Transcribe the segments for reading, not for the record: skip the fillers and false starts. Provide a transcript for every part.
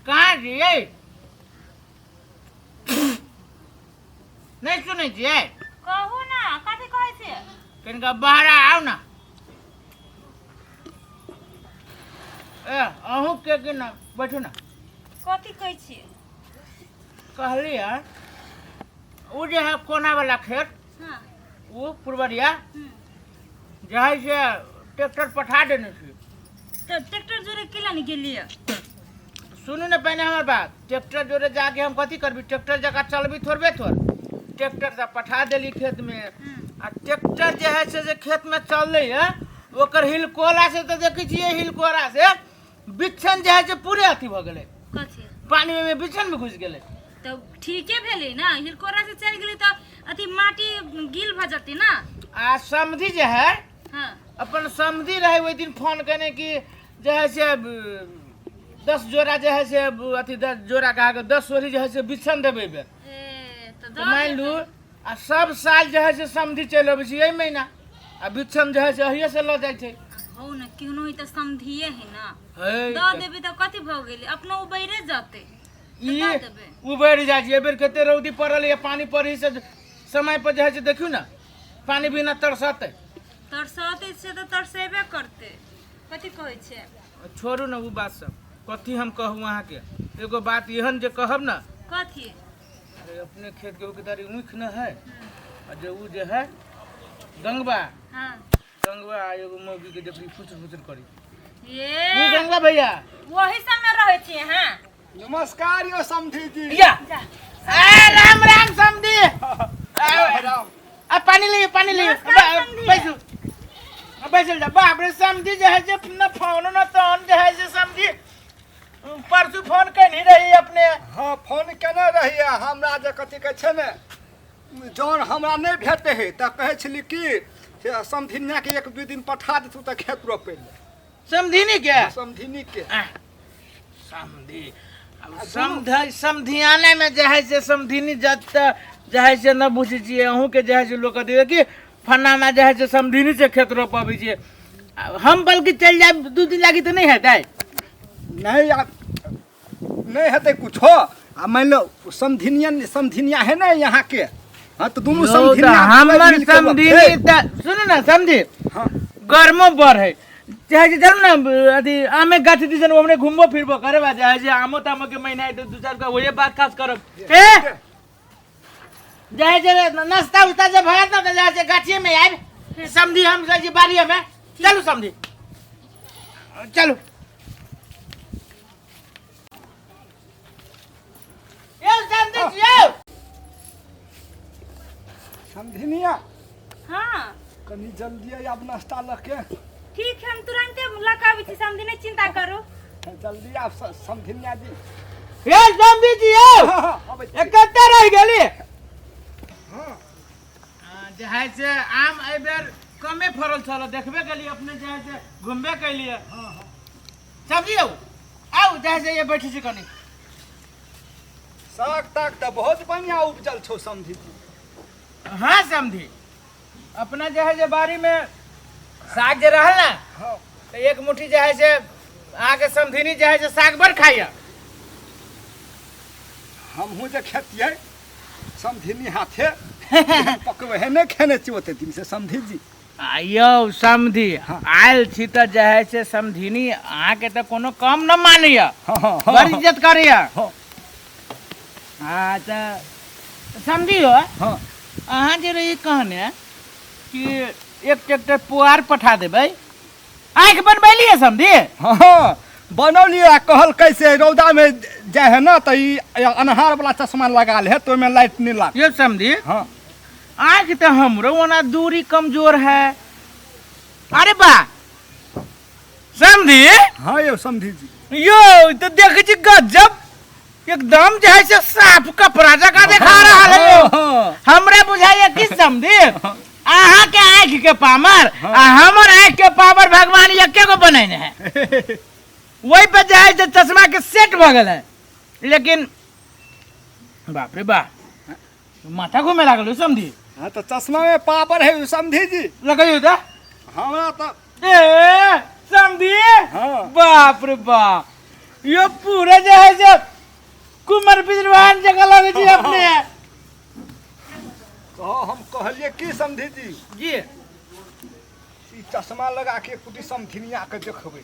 कहाँ जिए नहीं सुने छियै कहू ना कथी कहै छियै कनिका बाहर आओ ना ए अहूँ के ना बैठू ना कथी कहै छियै कहली है वो जो है कोना वाला खेत हाँ वो पुरवरिया जहाँ से ट्रैक्टर पठा देने थी तो ट्रैक्टर जोरे केला नहीं गेलिए सुनू ना पहले हमारे बात ट्रैक्टर जोरे जाके हम कथी करबी ट्रैक्टर जगह चलबी थोड़बे थोड़ ट्रैक्टर से पठा देली खेत में आ ट्रैक्टर जो है से खेत में चल रही है ओकर हिलकोरा से तो देखी छियै हिलकोरा से बिछन जो है से पूरे अथी भ गेलै कथी पानी में बिछन में घुस गेलै तो ठीके भेलै ना हिलकोरा से चल गेलै तो अथी माटी गील भ जते ना आ समधी जो है हाँ अपन समधी रहे वही दिन फोन करने की जो है से 10 जोड़ा जो है से अथी 10 जोड़ा कहा 10 सोरी जो है से बिछन देवे बे तो मान लू आ सब साल जो है से समधी चल अबै छै यही महीना आ बिछन जो है से अहिए से ल जाय छै हो ना केहनो ही तो समधिए है ना है द देबे तो कथी भ गेलै अपनो उबैरे जते ई उबैर जाइ छै एबेर कते रौदी पड़ल है पानी पड़ी से समय पर जो है से देखियो ना पानी बिना तरसते तरसते से तो तरसेबे करते कथी कहै छै छोड़ू ना वो बात सब कथी हम कहूँ वहाँ के एगो बात एहन जे कहब ना कथी अरे अपने खेत के उधर ऊख न है और जो वो जो है गंगवा हाँ गंगवा एगो मौगी के जब फुचर फुचर करी ये वो गंगवा भैया वही सब में रहै छियै हां नमस्कार यो समधी जी या राम राम समधी आ पानी ले बैठो बैठल जा बाप रे समधी जो है जे न फोन न तोन जो है जे समधी परसू फोन कहीं रही अपने हाँ फोन केने रहिए हमरा जे कथी कहै छै ने जौन हमरा नहीं भेटे है तऽ कहै छली कि से समधिनिया के 1-2 दिन पठा देतू तऽ खेत रोपे ले समधिनी के समधिनी के समधी समधियाने में जो है से समधिनी जत जो है से न बुझे छियै अहूँ के जो है से लोग कहते कि फन्ना में जो है से समधिनी से खेत रोपबे छियै हम बल्कि चल जाए 2 दिन लागी तो नहीं हेतै नहीं हेतै कुछो आ मान लो समधिनिया है ना यहाँ के हाँ तो दोनों समधिनिया हमर समधिनी सुनो ना समझी गर्मो बढ़ है चाहे चल ना अथी आमे गाछी दिसन हमने घूमबो फिरबो करे बा जे आमो तामो के महीना है तो 2-4 का वही बात खास करब ए जाए जे नाश्ता उस्ता जे भया ना तो जाए गाछी में आब समझी हम जे बारी में चलो समझी चलो ये समझी ये समधिनिया हाँ कनी जल्दी आब नाश्ता लके ठीक है हम तुरंते लकाबी छी समधी नहीं चिंता करो जल्दी आप समधिनिया जी ये समझी जी एकते रह गेली हाँ जे है से आम एबेर कमे फरल छल देखबे केलिए अपने जे है से घूमबे केलिए हाँ सब्जी आओ जे है से ये बैठी छी कनी साग ताग तो बहुत बढ़िया उपजल छो समधी जी हाँ समझी अपना जो है जे बारी में साग जे रहल ना हाँ तो एक मुट्ठी जो है से आगे समधिनी जो है से साग बड़ खाइया हमहूँ जे खेतियै समधिनी हाथे पकवे है नहीं खेने छी ओते दिन से समधी जी आयो समधी आयल छी तो जो है से समधिनी आके तो कोनो कम न मानिया हाँ बड़ इज्जत करिया हाँ हाँ तो समझी हो हाँ अहाँ जे रही कहने कि एक ट्रैक्टर पुआर पठा देबै आँख बनबैली है समझी हाँ बनौलिए कहल कैसे रौदा में जाए है ना तो अनहार वाला चश्मा लगा ले तो में लाइट नहीं लग ये समझी हाँ आँख तो हमरो ओना दूरी कमजोर है अरे बा समझी हाँ ये समधी जी यो तो देख छी गजब एकदम जो है से साफ कपड़ा जका दिखा रहा है हमरा बुझाइए कि समझी अहाँ के आँख के पामर आ हमर आँख के पावर भगवान एके गो बनैने है वही पे जो है चश्मा के सेट भ गेल है लेकिन बाप रे बा माथा घूमे लागल समझी हाँ तो चश्मा में पावर है समधी जी लगाइयो तो हमरा तो ए समझी हाँ बाप रे बाप ये पूरे जो है से कुमार विद्वान जगह लगे जी अपने तो हम कहलिए की समधी जी जी ई चश्मा लगा के कुटी समधिनिया के देखबै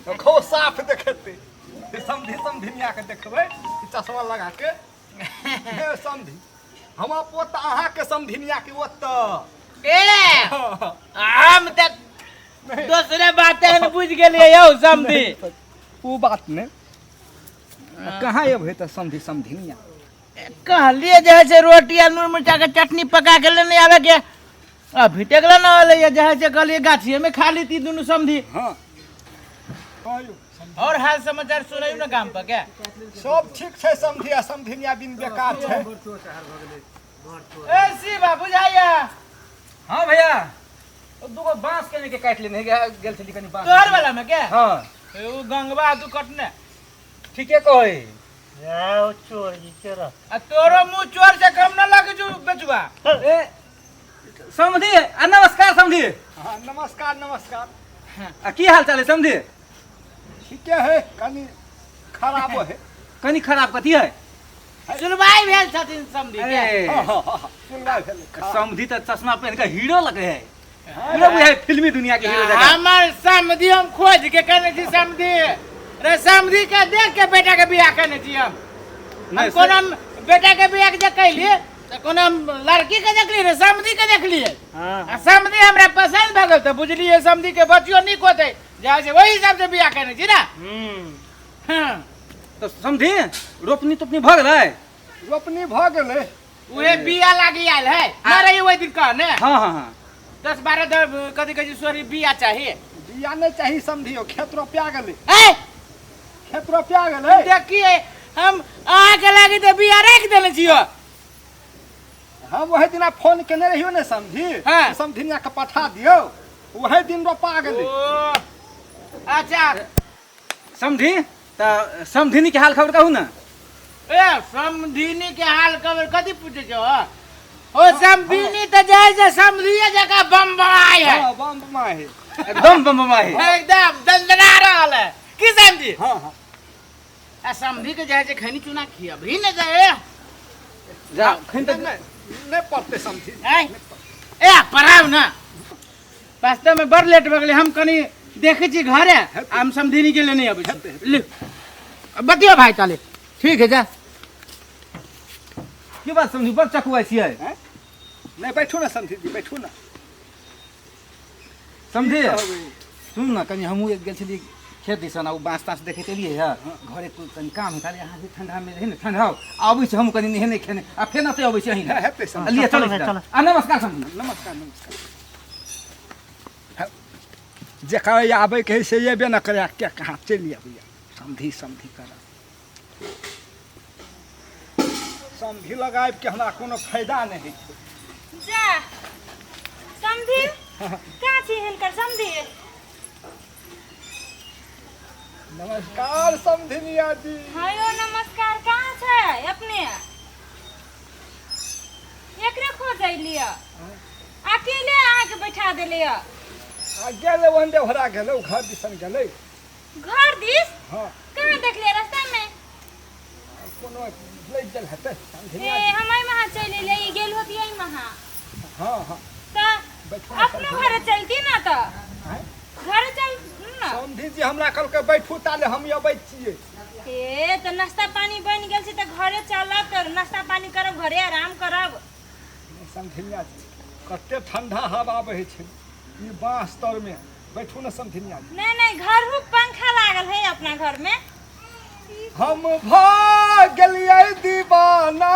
तो खो साफ देखते समधी समधिनिया के देखबै ई चश्मा लगा के हे समधी हम पोत अहाँ के समधिनिया की ओत ए हम तक दूसरे बातें बुझ गेलिए यौ समधी वो बात ने कहाँ ये भई त समधी समधिनिया कहलिए जे है से रोटी आ नून मिर्चा के चटनी पका के लेने आवे के अभी तक ला ना ले जे है से कहलिए गाछिए में खा ली थी दोनों समधी हाँ आयो और हाल समाचार सुनाई ना गांव पर क्या सब ठीक छै समधी आ समधिनिया बिन बेकार छै ए शिवा बुझाइया हाँ भैया दूगो बांस के काट लेने गेल छली कनी बांस तोहर वाला में क्या हाँ ए, वो गंगवा तू कटने ठीके कहे आ तोरो मुंह चोर से कम ना लगे जो बेचुआ ए समधी आ नमस्कार समधी हाँ नमस्कार नमस्कार आ की हाल चाल है समधी ठीके है कनी खराब है कनी खराब कथी है सुनवाई भेल छथिन समधी के अरे हाँ हाँ हाँ सुनवाई भेलै खराब। समधी तो चश्मा पहन के हीरो लगे है हीरो बुझाए फिल्मी दुनिया के हीरो जगह हमर समधी हम खोज के कहने छी समधी रे समधी के देख के बेटा के बियाह करने छी हम नहीं, कोनो बेटा के बियाह के कहलिए तो कोनो लड़की के देखली रे समधी के देखलिए आ समधी हमरा पसंद भ गेल तो बुझलिए समधी के बच्चियों निक होते जहाँ से वही हिसाब से बियाह करने छी ना हाँ तो समधी रोपनी तोपनी भ गेलै रोपनी भ गेलै उहे बिया लागी आयल है मारे वही दिन कहने हाँ हाँ हाँ 10-12 कथी कथी सॉरी बिया चाहिए बिया नहीं चाहिए समझियो खेत रोपा गेलै ए खेत रोपा गेलै देखिए हम आके लागी तो बिया रख देने छियो हम वही दिन फोन केने रहियो ने समझी हाँ। समधिनिया के पठा दियो वही दिन रोपा गेलै ओ अच्छा समधी तो समधिनी के हाल खबर कहू ना ए समधिनी के हाल खबर कथी पूछे छो ओ समधिनी तो जाय से समधिए जगह बम बमाई है हाँ बम बमा है एकदम बम है एकदम दंदना रहल है की समझी हाँ हाँ आ समधी के जाय से खैनी चुना खिया भी न जाए जा खैन तक नहीं पड़ते समझी ए पराव ना वास्तव में बड़ लेट भ गेलै हम कनी देखे छी घरे हम समधिनी के लेने आबै छी ले बतियो भाई ताले ठीक है जा की बात समझी बड़ चकुआ छियै हैं? नहीं बैठो ना समझी जी बैठो ना समझी कहबै? सुन ना कनी हमहूँ गेल छली खेत दिसन आ बाँस ताँस देखैत एलियै है घरे कनी काम है खाली अहाँ ठंडा में रहे ने ठंडा आबै छै हम कनी नहेने खेने आ फेर अतै अबै छै अहीं हेतै समझी लिए चलो आ नमस्कार समझी नमस्कार नमस्कार जेकर आबे के से ये न करे के कहाँ चली आबैया समधी समधी कर समधी लगाए के हमरा कोनो फायदा नहीं है जा समझी का छी हिनकर समझी नमस्कार समधिनिया जी हायो नमस्कार कहाँ छै अपने एकरे खोज लिया अकेले आके बैठा देले आ गेले वंदे भरा गेले घर दिसन गेले घर दिस हाँ कहाँ देखलिए रास्ता में कोनो ले चल हते ए समधिनिया जी हमारे वहाँ चले ले गेल होती है वहाँ हाँ हाँ ता बैठो अपने घर चलती ना तो हैं? घर चल ना समधी जी हमरा कल के बैठू ताले हम अबै छियै ए तो नाश्ता पानी बन गेल छै तो घरे चलब तो नाश्ता पानी करब घरे आराम करब समधिनिया जी कते ठंडा हवा बहे छै ई बाँस तर में बैठू ना समधिनिया जी नहीं नहीं घर में पंखा लागल है अपना घर में हम भाग गेलियै दीवाना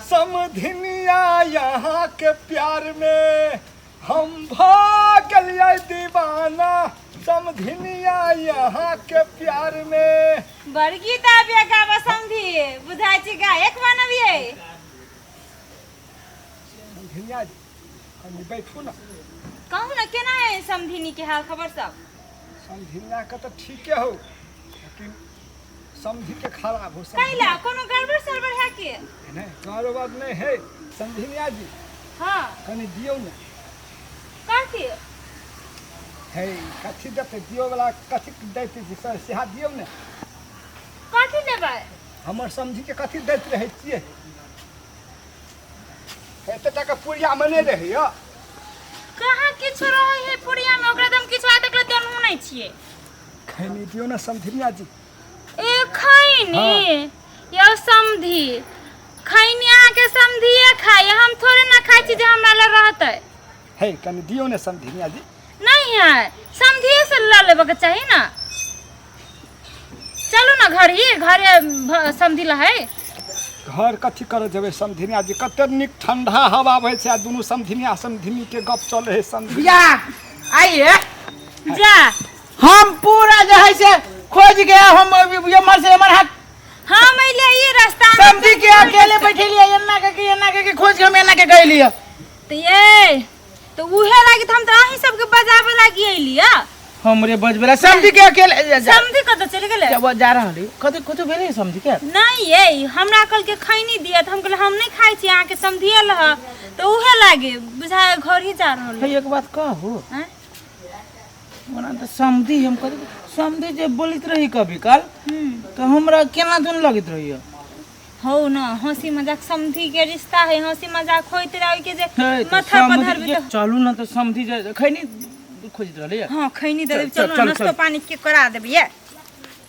समधिनिया यहाँ के प्यार में हम भाग गेलियै दीवाना समधिनिया यहाँ के प्यार में बड़की ताबिया गावा समझी बुझाई छी गायक बनबिए समधिनिया जी कनी बैठू ना कहू ना केना है समधिनी के हाल खबर सब समधिनिया के तो ठीके हो लेकिन समझी के खराब हो कैला कोनो गड़बड़ सड़बड़ है के नहीं कारोबार नहीं है समधिनिया जी हाँ कनी दियो ना कथी है कथी देते दियो वाला कथी देते जी सर सेहा दियो ना हमर समझी के कथी दैत रहै छियै एते टाका पुरिया में नहीं रहे या कहाँ किछो रहे है पुरिया में ओकरा दम किछो आतक ले तनु नहीं छिए खैनी दियो ना समधिनिया जी ए खैनी यो समधी खैनी आके समधिए खाए हम थोड़े ना खाई छी जे हमरा ले रहते है कनी दियो ना समधिनिया जी नहीं है समधिए से ले लेबे के चाहिए ना चलो ना घरे समधी ला है घर कथी करे जेबे समधिनिया जी कते निक ठंडा हवा बहे छै आ दुनु समधिनिया समधिनी के गप चले है समधी भैया आइए जा हम पूरा जो है से खोज गया हम यमर से यमर हाथ हम अइले ये रास्ता में समझी के अकेले बैठे लिए एन्ना के खोज के हम एन्ना के गए लिया तो ये तो उहे लागी तो हम तो अहीं सबके बजावे लागी अइलिया हमरे बजबेला समझी के अकेले समधी कत चले गेले जब जा रहा हली कते कते भेले समझी के नहीं ये हमरा कल के खैनी दिया तो हम कहले हम नहीं खाई छी आके समधिए लह तो उहे लागे बुझाए घर ही जा रहल है एक बात कहू हैं ओना तो समझी हम कते समझी जे बोलित रही कभी काल तो हमरा केना दुन लगित रही हो ना हंसी मजाक समधी के रिश्ता है हंसी मजाक होइत रहे के जे माथा पर धरबे तो चलू ना तो समझी जे खैनी खोजित रहले हां खैनी दे चल, चलो चल, नाश्ता चल। पानी के करा देबे ये